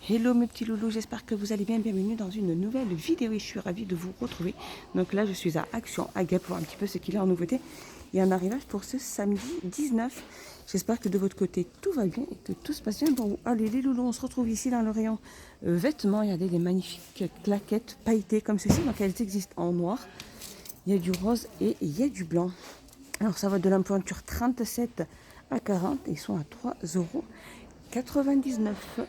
Hello mes petits loulous, j'espère que vous allez bien, bienvenue dans une nouvelle vidéo et je suis ravie de vous retrouver. Donc là je suis à Action, à Gap, pour voir un petit peu ce qu'il y a en nouveauté. Il y a un arrivage pour ce samedi 19. J'espère que de votre côté tout va bien et que tout se passe bien pour vous. Allez les loulous, on se retrouve ici dans le rayon vêtements. Il y a des magnifiques claquettes pailletées comme ceci, donc elles existent en noir. Il y a du rose et il y a du blanc. Alors ça va de la pointure 37 à 40, ils sont à 3,99 €.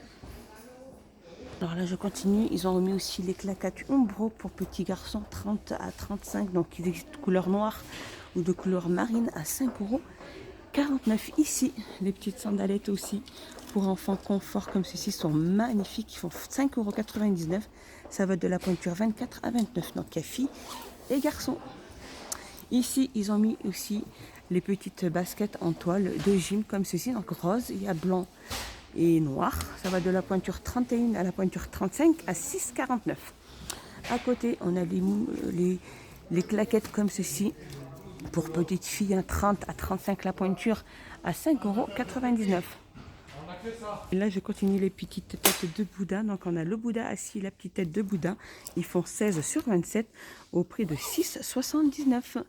Alors là je continue, ils ont remis aussi les claquettes Umbro pour petits garçons 30 à 35, donc ils existent de couleur noire ou de couleur marine à 5,49 €. Ici les petites sandalettes aussi pour enfants confort comme ceci sont magnifiques, ils font 5,99 €. Ça va de la pointure 24 à 29, donc il y a filles et garçons. Ici ils ont mis aussi les petites baskets en toile de gym comme ceci, donc rose, il y a blanc et noir. Ça va de la pointure 31 à la pointure 35 à 6,49 €. À côté, on a les claquettes comme ceci pour petites filles, 30 à 35 la pointure à 5,99 €. Et là, je continue les petites têtes de Bouddha. Donc, on a le Bouddha assis, la petite tête de Bouddha. Ils font 16 sur 27 au prix de 6,79 €.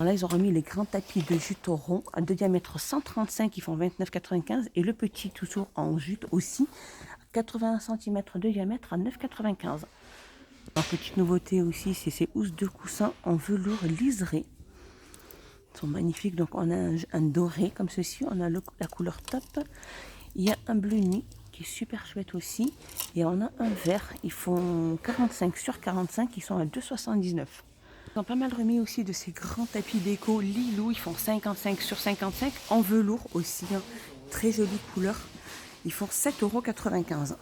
Là, ils ont remis les grands tapis de jute rond de diamètre 135, qui font 29,95 €. Et le petit toujours en jute aussi, 81 cm de diamètre à 9,95 €. En petite nouveauté aussi, c'est ces housses de coussin en velours liseré. Ils sont magnifiques. Donc, on a un doré comme ceci. On a la couleur top. Il y a un bleu nuit qui est super chouette aussi. Et on a un vert. Ils font 45 sur 45. Ils sont à 2,79 €. Ils ont pas mal remis aussi de ces grands tapis déco Lilou. Ils font 55 sur 55 en velours aussi. Très jolie couleur. Ils font 7,95 €.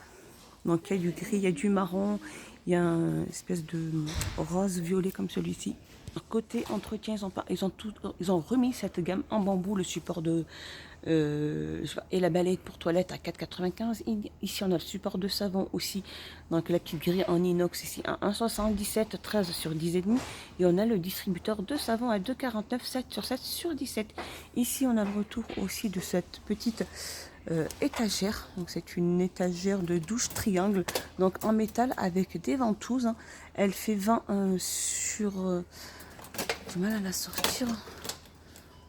Donc il y a du gris, il y a du marron, il y a une espèce de rose violet comme celui-ci. Côté entretien, ils ont remis cette gamme en bambou, le support et la balai pour toilette à 4,95 €. Ici, on a le support de savon aussi. Donc la petite grille en inox ici à 1,77, 13 sur 10,5. Et on a le distributeur de savon à 2,49, 7 sur 7 sur 17. Ici, on a le retour aussi de cette petite étagère. Donc c'est une étagère de douche triangle, donc en métal avec des ventouses. Elle fait 20 sur... j'ai mal à la sortir.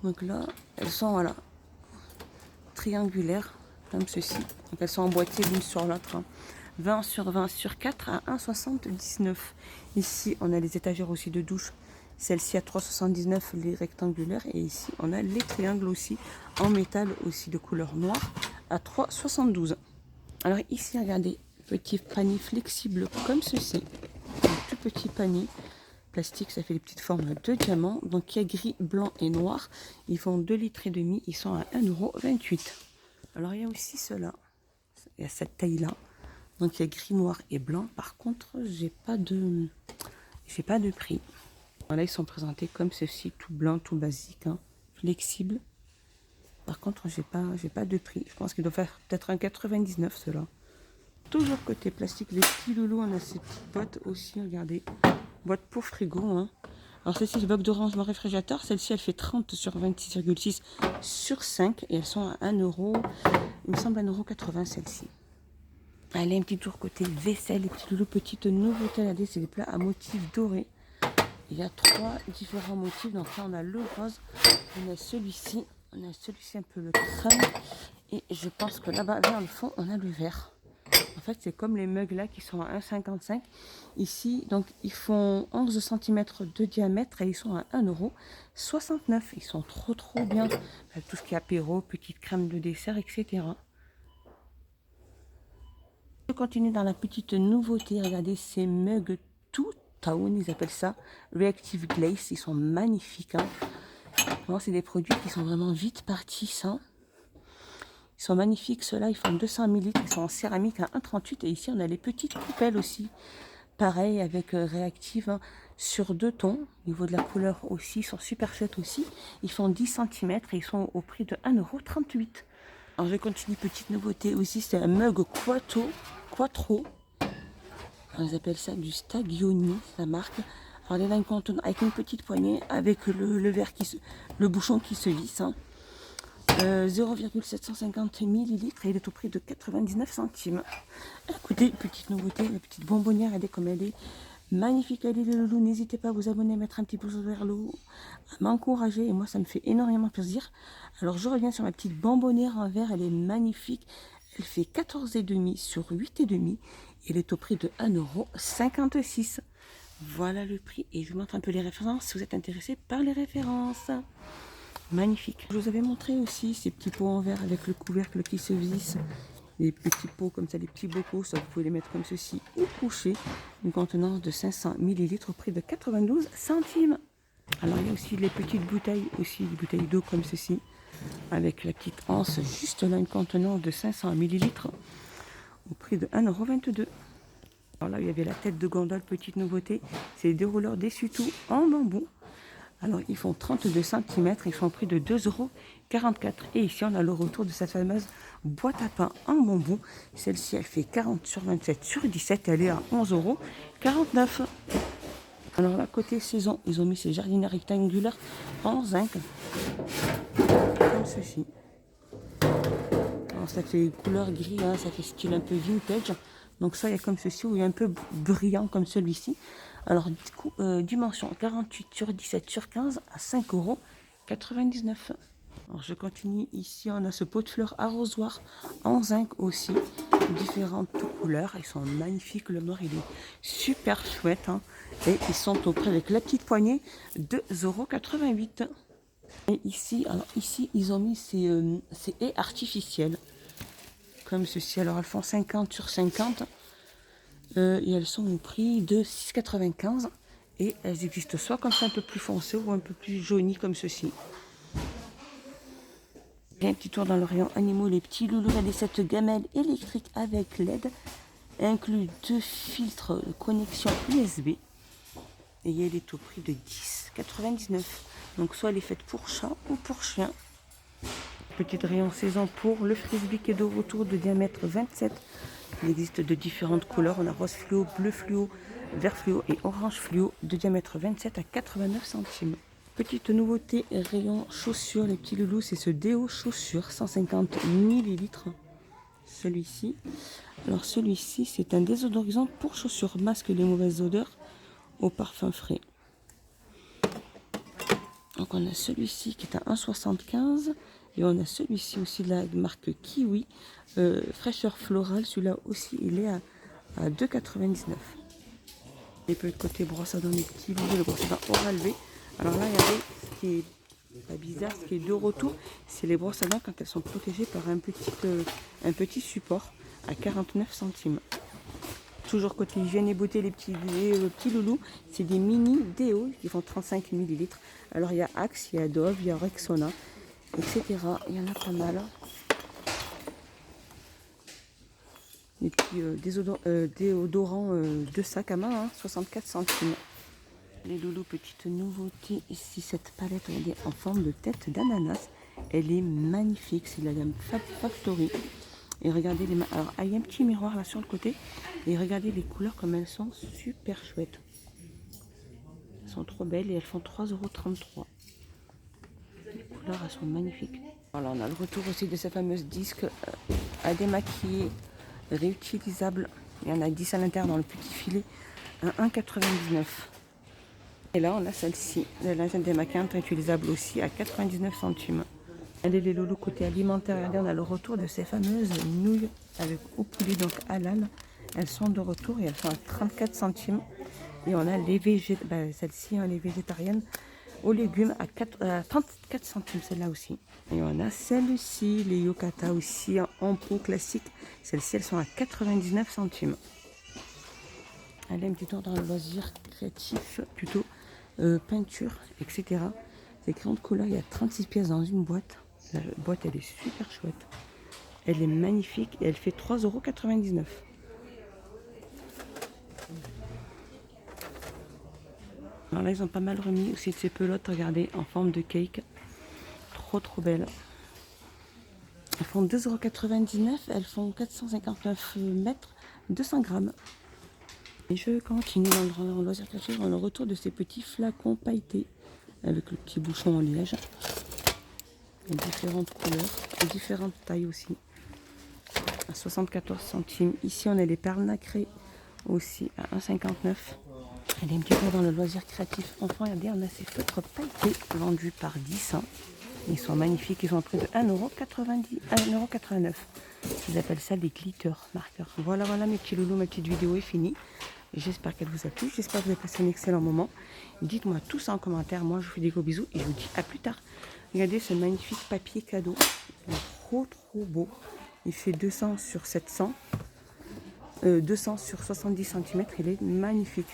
Donc là, elles sont voilà triangulaires comme ceci. Donc elles sont emboîtées l'une sur l'autre. 20 sur 20 sur 4 à 1,79 €. Ici, on a les étagères aussi de douche. Celle-ci à 3,79 €, les rectangulaires. Et ici, on a les triangles aussi en métal aussi de couleur noire à 3,72 €. Alors ici, regardez, petit panier flexible comme ceci. Un tout petit panier plastique, ça fait des petites formes de diamants. Donc il y a gris, blanc et noir. Ils font 2,5 litres. Ils sont à 1,28 €. Alors il y a aussi cela. Il y a cette taille-là. Donc il y a gris, noir et blanc. Par contre, j'ai pas de prix. Voilà, ils sont présentés comme ceci, tout blanc, tout basique, flexible. Par contre, j'ai pas de prix. Je pense qu'il doit faire peut-être un 99 cela. Toujours côté plastique, les petits loulous, on a ces petites boîtes aussi, regardez. Boîte pour frigo. Alors celle-ci, le bloc d'orange, mon réfrigérateur. Celle-ci, elle fait 30 sur 26,6 sur 5. Et elles sont à 1 €. Il me semble 1,80 € celle-ci. Allez, un petit tour côté vaisselle, les petits loulous, petite nouveauté. Regardez, c'est des plats à motifs dorés. Il y a 3 différents motifs. Donc là, on a le rose, on a celui-ci, un peu le crème. Et je pense que là-bas, vers le fond, on a le vert. En fait, c'est comme les mugs là qui sont à 1,55 €. Ici, donc, ils font 11 cm de diamètre et ils sont à 1,69 €. Ils sont trop bien. Tout ce qui est apéro, petite crème de dessert, etc. Je continue dans la petite nouveauté. Regardez ces mugs tout town, ils appellent ça Reactive Glaze. Ils sont magnifiques. C'est des produits qui sont vraiment vite partis. Ils sont magnifiques. Ceux-là, ils font 200 ml. Ils sont en céramique à 1,38 €. Et ici, on a les petites coupelles aussi. Pareil, avec réactive sur 2 tons. Au niveau de la couleur aussi, ils sont super chouettes aussi. Ils font 10 cm et ils sont au prix de 1,38 €. Alors, je continue. Petite nouveauté aussi, c'est un mug Quattro. Ils appellent ça du Stagioni, la marque. Alors, les lines contournent avec une petite poignée, avec le bouchon qui se visse. 0,750 millilitres et il est au prix de 99 centimes. Écoutez, petite nouveauté, la petite bonbonnière, elle est comme elle est. Magnifique, elle est les loulous. N'hésitez pas à vous abonner, à mettre un petit pouce vers le haut, à m'encourager. Et moi, ça me fait énormément plaisir. Alors, je reviens sur ma petite bonbonnière en verre. Elle est magnifique. Elle fait 14,5 sur 8,5. Elle est au prix de 1,56 €. Voilà le prix. Et je vous montre un peu les références si vous êtes intéressé par les références. Magnifique. Je vous avais montré aussi ces petits pots en verre avec le couvercle qui se visse. Les petits pots comme ça, les petits bocaux, ça vous pouvez les mettre comme ceci ou coucher. Une contenance de 500 millilitres au prix de 92 centimes. Alors il y a aussi les petites bouteilles, aussi des bouteilles d'eau comme ceci, avec la petite anse, juste là une contenance de 500 millilitres au prix de 1,22 €. Alors là il y avait la tête de gondole, petite nouveauté, c'est des rouleurs d'essuie-tout en bambou. Alors ils font 32 cm, ils font prix de 2,44 €. Et ici on a le retour de cette fameuse boîte à pain en bambou. Celle-ci elle fait 40 sur 27 sur 17, elle est à 11,49 €. Alors là côté saison, ils ont mis ces jardinières rectangulaires en zinc, comme ceci. Alors ça fait couleur gris, hein, ça fait style un peu vintage. Donc ça il y a comme ceci, ou il y a un peu brillant comme celui-ci. Alors, du coup, dimension 48 sur 17 sur 15 à 5,99 €. Alors, je continue. Ici, on a ce pot de fleurs arrosoir en zinc aussi. Différentes couleurs. Ils sont magnifiques. Le noir, il est super chouette. Hein. Et ils sont au prix avec la petite poignée de 2,88 €. Et ici, ils ont mis ces haies artificielles. Comme ceci. Alors, elles font 50 sur 50. Et elles sont au prix de 6,95 €. Et elles existent soit comme ça un peu plus foncé ou un peu plus jauni comme ceci. Et un petit tour dans le rayon animaux, les petits loulous. Regardez cette gamelle électrique avec LED. Inclut 2 filtres de connexion USB. Et elle est au prix de 10,99 €. Donc soit elle est faite pour chat ou pour chien. Petit rayon saison pour le frisbee qui est de retour de diamètre 27. Il existe de différentes couleurs. On a rose fluo, bleu fluo, vert fluo et orange fluo de diamètre 27 à 89 centimes. Petite nouveauté, rayon chaussures, les petits loulous, c'est ce déo chaussures, 150 millilitres. Celui-ci. Alors celui-ci, c'est un désodorisant pour chaussures, masque les mauvaises odeurs au parfum frais. Donc on a celui-ci qui est à 1,75 € et on a celui-ci aussi de la marque Kiwi, fraîcheur florale. Celui-là aussi il est à 2,99 €. Et puis le côté brosse à dents, les petits loulous, le brosse à dents Oral-B. Alors là il y avait ce qui est pas bizarre, ce qui est de retour, c'est les brosses à dents quand elles sont protégées par un petit support à 49 centimes. Toujours côté hygiène et beauté, les petits loulous, c'est des mini déo qui font 35 millilitres. Alors il y a Axe, il y a Dove, il y a Rexona, etc. Il y en a pas mal. Les petits déodorants de sac à main, hein, 64 centimes. Les loulous, petite nouveauté, ici cette palette, elle est en forme de tête d'ananas. Elle est magnifique, c'est de la gamme Fab Factory. Et regardez les mains. Alors, il y a un petit miroir là sur le côté. Et regardez les couleurs comme elles sont super chouettes. Elles sont trop belles et elles font 3,33 €. Les couleurs, elles sont magnifiques. Voilà, on a le retour aussi de ces fameuses disques à démaquiller, réutilisables. Il y en a 10 à l'intérieur dans le petit filet à 1,99 €. Et là, on a celle-ci, de la démaquillante réutilisable aussi à 99 centimes. Allez les loulous côté alimentaire, regardez, on a le retour de ces fameuses nouilles avec au poulet, donc halal. Elles sont de retour et elles sont à 34 centimes. Et on a les celle-ci, hein, les végétariennes aux légumes à 34 centimes, celle-là aussi. Et on a celle-ci, les yokata aussi en pot classique. Celles-ci, elles sont à 99 centimes. Allez, un petit tour dans le loisir créatif, plutôt peinture, etc. C'est crayons de couleur, il y a 36 pièces dans une boîte. La boîte, elle est super chouette. Elle est magnifique et elle fait 3,99 €. Alors là, ils ont pas mal remis aussi de ces pelotes, regardez, en forme de cake. Trop belles. Elles font 2,99 €. Elles font 459 mètres, 200 grammes. Et je continue dans le loisir créatif, dans le retour de ces petits flacons pailletés avec le petit bouchon en liège. Il y a différentes couleurs, et différentes tailles aussi. À 74 centimes. Ici, on a les perles nacrées aussi à 1,59. Allez, un petit peu dans le loisir créatif enfant. Regardez, on a ces feutres pailletés vendus par 10 ans. Ils sont magnifiques, ils ont un prix de 1,90 1,89 €. Ils appellent ça des glitter marqueurs. Voilà, voilà mes petits loulous, ma petite vidéo est finie. J'espère qu'elle vous a plu, j'espère que vous avez passé un excellent moment. Dites-moi tout ça en commentaire, moi je vous fais des gros bisous et je vous dis à plus tard. Regardez ce magnifique papier cadeau, il est trop beau. Il fait 200 sur 700, 200 sur 70 cm, il est magnifique.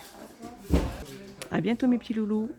À bientôt mes petits loulous.